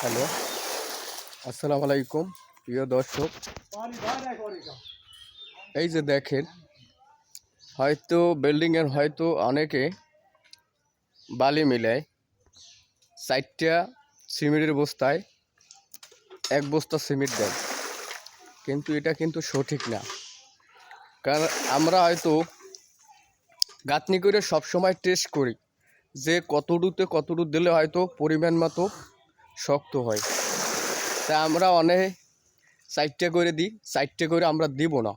Hello, আসসালামু আলাইকুম প্রিয় দর্শক। এই যে দেখেন, হয়তো বিল্ডিংয়ের হয়তো অনেকে বালি মিলায় 4টা সিমেন্টের বস্তায় 1 বস্তা সিমেন্ট দেয়, কিন্তু এটা কিন্তু সঠিক না। কারণ আমরা হয়তো গাঁথনি করে সবসময় টেস্ট করি যে কতটুকু দিলে হয়তো পরিমাণ মতো শক্ত হয়। তা আমরা অনেক 4টা করে দিই, 4টা করে আমরা দিব না।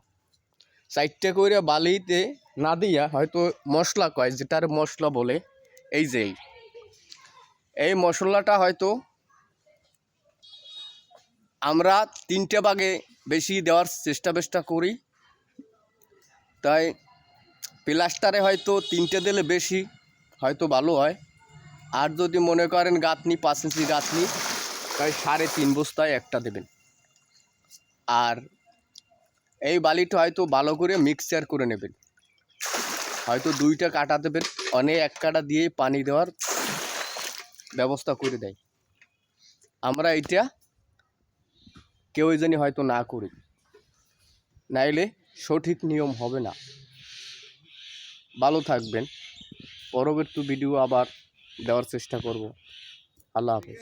4টা করে বালিতে না দিয়া হয়তো মশলা কয়, যেটার মশলা বলে এই যে এই মশলাটা হয়তো আমরা 3টে ভাগে বেশি দেওয়ার চেষ্টা করি। তাই প্লাস্টারে হয়তো 3টে দিলে বেশি হয়তো ভালো হয়। আর যদি মনে করেন গাঁথনি 5 ইঞ্চি গাঁথনি, তাই 3.5 বস্তায় একটা দেবেন। আর এই বালিটা হয়তো ভালো করে মিক্সচার করে নেবেন, হয়তো 2টা কাটা দেবেন, অনেক 1 কাটা দিয়ে পানি দেওয়ার ব্যবস্থা করে দেয়। আমরা এটা কেউই জানি হয়তো না করি, নাইলে সঠিক নিয়ম হবে না। ভালো থাকবেন, পরবর্তী ভিডিও আবার দেওয়ার চেষ্টা করব। আল্লাহ হাফেজ।